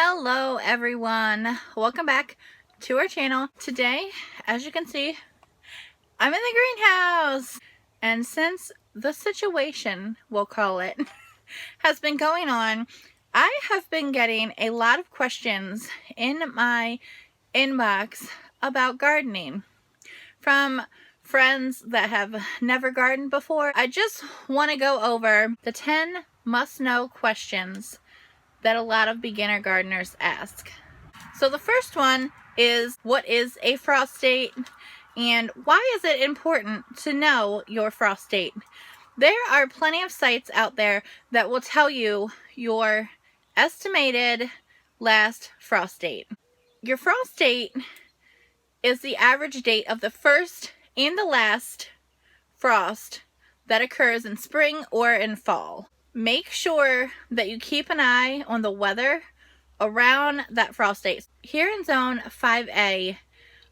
Hello everyone, welcome back to our channel. Today, as you can see, I'm in the greenhouse, and since the situation, we'll call it, has been going on, I have been getting a lot of questions in my inbox about gardening from friends that have never gardened before. I just want to go over the 10 must-know questions that a lot of beginner gardeners ask. So the first one is, what is a frost date and why is it important to know your frost date? There are plenty of sites out there that will tell you your estimated last frost date. Your frost date is the average date of the first and the last frost that occurs in spring or in fall. Make sure that you keep an eye on the weather around that frost date. Here in zone 5A,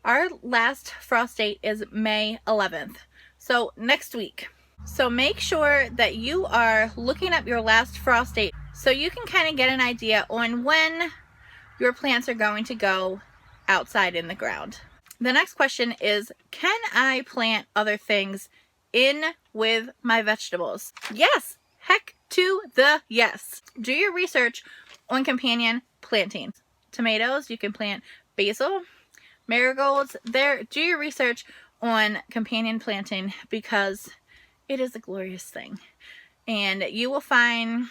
our last frost date is May 11th, so next week. So make sure that you are looking up your last frost date so you can kind of get an idea on when your plants are going to go outside in the ground. The next question is, can I plant other things in with my vegetables? Yes! Heck to the yes. Do your research on companion planting. Tomatoes, you can plant basil, marigolds. Do your research on companion planting because it is a glorious thing. And you will find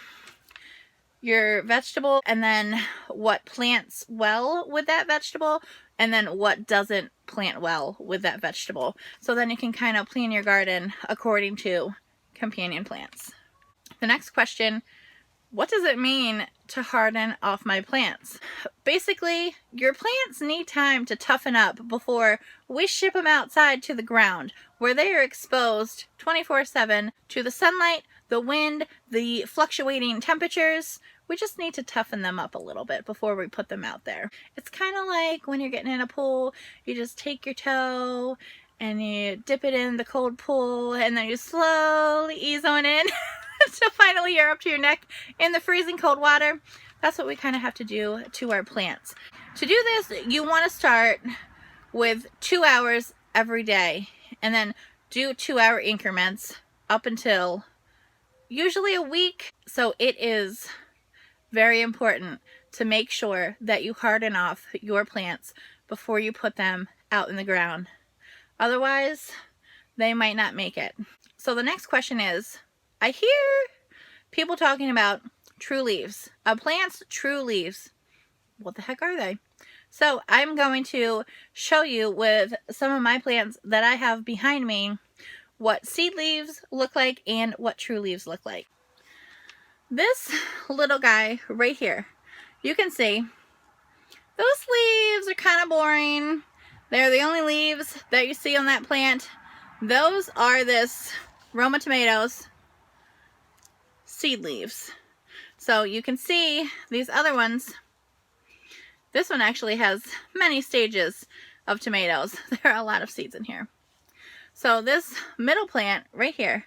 your vegetable and then what plants well with that vegetable and then what doesn't plant well with that vegetable. So then you can kind of plan your garden according to companion plants. The next question, what does it mean to harden off my plants? Basically, your plants need time to toughen up before we ship them outside to the ground where they are exposed 24/7 to the sunlight, the wind, the fluctuating temperatures. We just need to toughen them up a little bit before we put them out there. It's kind of like when you're getting in a pool, you just take your toe and you dip it in the cold pool and then you slowly ease on in. So finally you're up to your neck in the freezing cold water. That's what we kind of have to do to our plants. To do this, you want to start with 2 hours every day and then do 2-hour increments up until usually a week. So it is very important to make sure that you harden off your plants before you put them out in the ground. Otherwise, they might not make it. So the next question is, I hear people talking about true leaves. A plant's true leaves. What the heck are they? So I'm going to show you with some of my plants that I have behind me what seed leaves look like and what true leaves look like. This little guy right here, you can see those leaves are kind of boring. They're the only leaves that you see on that plant. Those are this Roma tomatoes seed leaves. So you can see these other ones. This one actually has many stages of tomatoes. There are a lot of seeds in here. So this middle plant right here,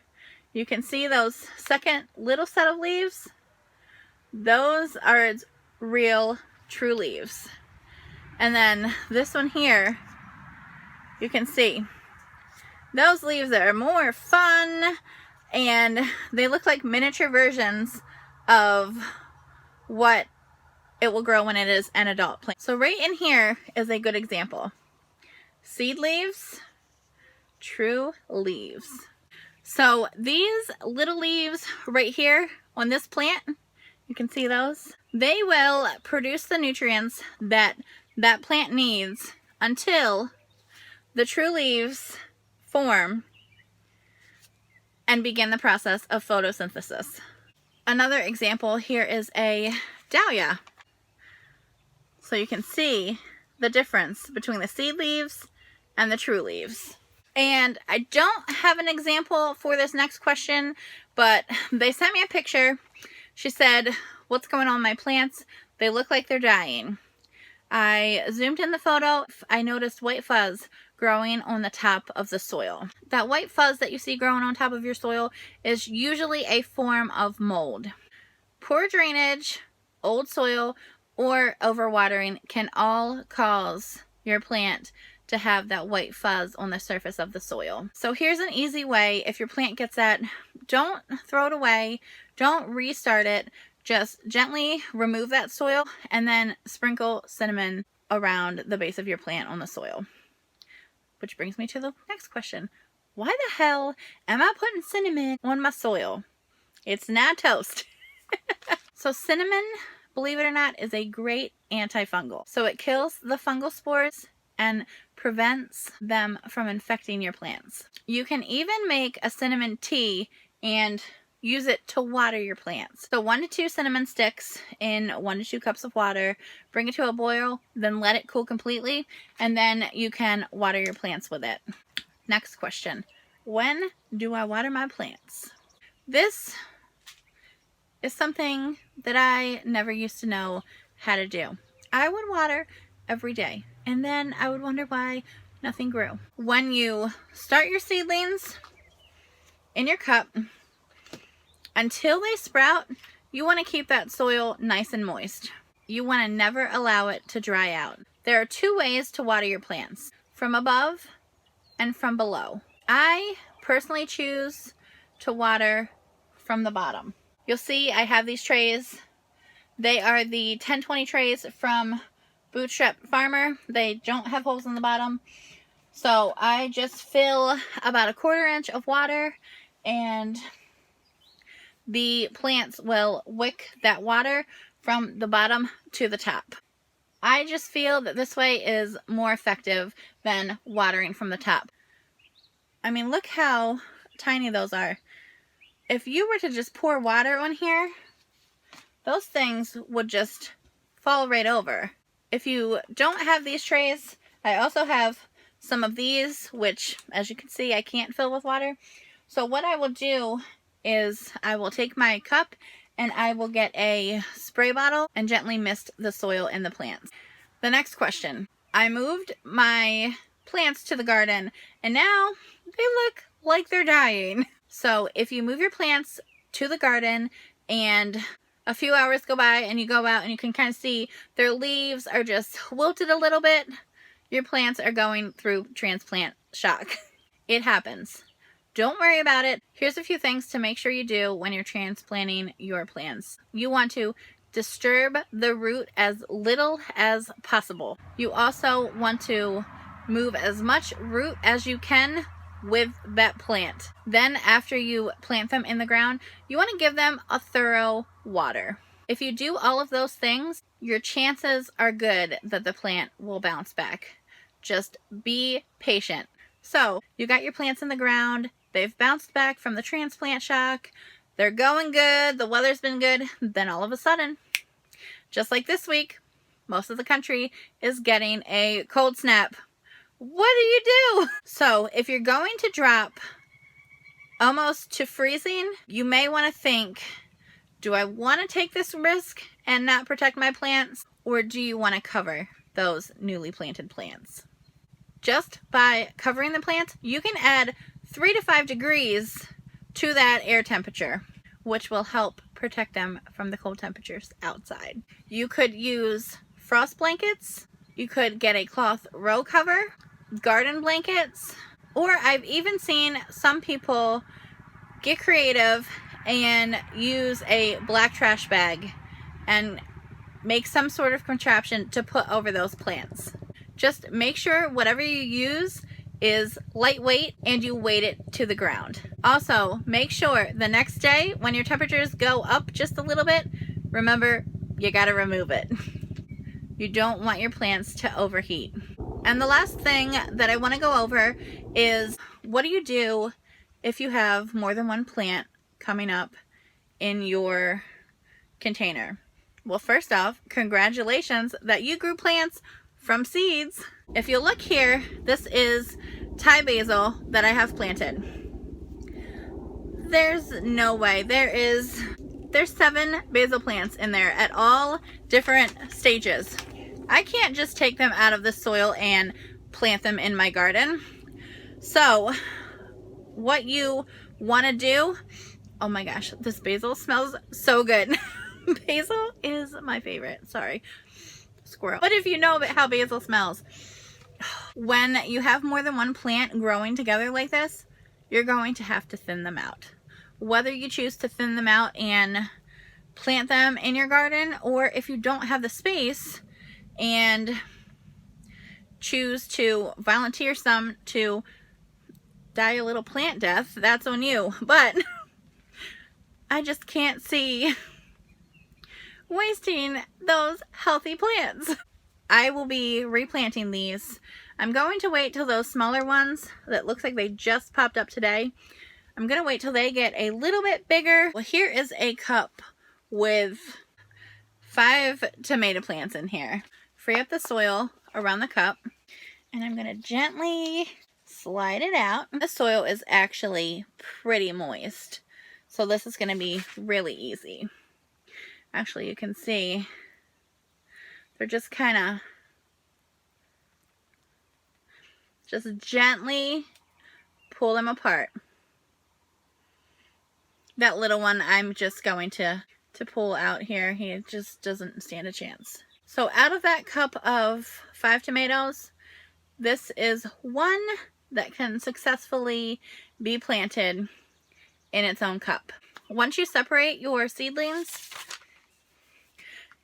you can see those second little set of leaves. Those are its real true leaves. And then this one here, you can see those leaves are more fun and they look like miniature versions of what it will grow when it is an adult plant. So right in here is a good example. Seed leaves, true leaves. So these little leaves right here on this plant, you can see those. They will produce the nutrients that that plant needs until the true leaves form and begin the process of photosynthesis. Another example here is a dahlia. So you can see the difference between the seed leaves and the true leaves. And I don't have an example for this next question, but they sent me a picture. She said, what's going on with my plants? They look like they're dying. I zoomed in the photo. I noticed white fuzz growing on the top of the soil. That white fuzz that you see growing on top of your soil is usually a form of mold. Poor drainage, old soil, or overwatering can all cause your plant to have that white fuzz on the surface of the soil. So here's an easy way. If your plant gets that, don't throw it away, don't restart it, just gently remove that soil and then sprinkle cinnamon around the base of your plant on the soil. Which brings me to the next question. Why the hell am I putting cinnamon on my soil? It's not toast. So cinnamon, believe it or not, is a great antifungal. So it kills the fungal spores and prevents them from infecting your plants. You can even make a cinnamon tea and use it to water your plants. So 1 to 2 cinnamon sticks in 1 to 2 cups of water, bring it to a boil, then let it cool completely, and then you can water your plants with it. Next question. When do I water my plants? This is something that I never used to know how to do. I would water every day, and then I would wonder why nothing grew. When you start your seedlings in your cup, until they sprout, you want to keep that soil nice and moist. You want to never allow it to dry out. There are 2 ways to water your plants, from above and from below. I personally choose to water from the bottom. You'll see I have these trays. They are the 1020 trays from Bootstrap Farmer. They don't have holes in the bottom. So I just fill about 1/4 inch of water, and the plants will wick that water from the bottom to the top. I just feel that this way is more effective than watering from the top. I mean, look how tiny those are. If you were to just pour water on here, those things would just fall right over. If you don't have these trays, I also have some of these, which, as you can see, I can't fill with water. So what I will do is I will take my cup and I will get a spray bottle and gently mist the soil in the plants. The next question. I moved my plants to the garden and now they look like they're dying. So if you move your plants to the garden and a few hours go by and you go out and you can kind of see their leaves are just wilted a little bit, your plants are going through transplant shock. It happens. Don't worry about it. Here's a few things to make sure you do when you're transplanting your plants. You want to disturb the root as little as possible. You also want to move as much root as you can with that plant. Then after you plant them in the ground, you want to give them a thorough water. If you do all of those things, your chances are good that the plant will bounce back. Just be patient. So you got your plants in the ground, they've bounced back from the transplant shock, they're going good, the weather's been good, then all of a sudden, just like this week, most of the country is getting a cold snap. What do you do? So if you're going to drop almost to freezing, you may want to think, do I want to take this risk and not protect my plants? Or do you want to cover those newly planted plants? Just by covering the plants, you can add 3 to 5 degrees to that air temperature, which will help protect them from the cold temperatures outside. You could use frost blankets. You could get a cloth row cover, garden blankets, or I've even seen some people get creative and use a black trash bag and make some sort of contraption to put over those plants. Just make sure whatever you use is lightweight and you weight it to the ground. Also, make sure the next day when your temperatures go up just a little bit, remember, you gotta remove it. You don't want your plants to overheat. And the last thing that I want to go over is, what do you do if you have more than one plant coming up in your container? Well, first off, congratulations that you grew plants from seeds. If you look here, this is Thai basil that I have planted. There's no way. There's 7 basil plants in there at all different stages. I can't just take them out of the soil and plant them in my garden. So what you want to do, oh my gosh, this basil smells so good. Basil is my favorite. Sorry, squirrel. But if you know how basil smells, when you have more than one plant growing together like this, you're going to have to thin them out. Whether you choose to thin them out and plant them in your garden, or if you don't have the space and choose to volunteer some to die a little plant death, that's on you. But I just can't see wasting those healthy plants. I will be replanting these. I'm going to wait till those smaller ones that looks like they just popped up today. I'm going to wait till they get a little bit bigger. Well, here is a cup with 5 tomato plants in here. Free up the soil around the cup, and I'm going to gently slide it out. The soil is actually pretty moist, so this is going to be really easy. Actually, you can see they're just kind of just gently pull them apart. That little one I'm just going to pull out here. He just doesn't stand a chance. So out of that cup of 5 tomatoes, this is one that can successfully be planted in its own cup. Once you separate your seedlings,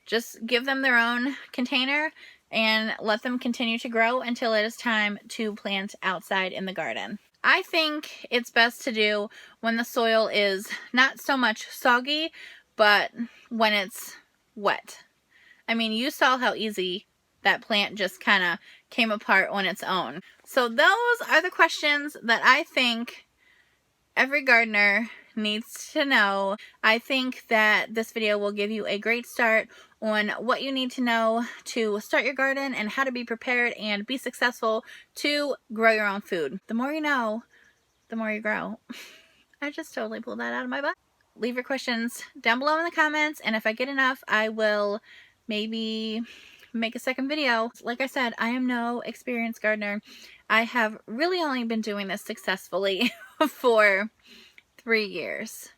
just give them their own container and let them continue to grow until it is time to plant outside in the garden. I think it's best to do when the soil is not so much soggy, but when it's wet. I mean, you saw how easy that plant just kind of came apart on its own. So those are the questions that I think every gardener needs to know. I think that this video will give you a great start on what you need to know to start your garden and how to be prepared and be successful to grow your own food. The more you know, the more you grow. I just totally pulled that out of my butt. Leave your questions down below in the comments, and if I get enough, I will maybe make a second video. Like I said, I am no experienced gardener. I have really only been doing this successfully for 3 years.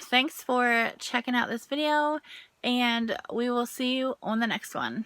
Thanks for checking out this video, and we will see you on the next one.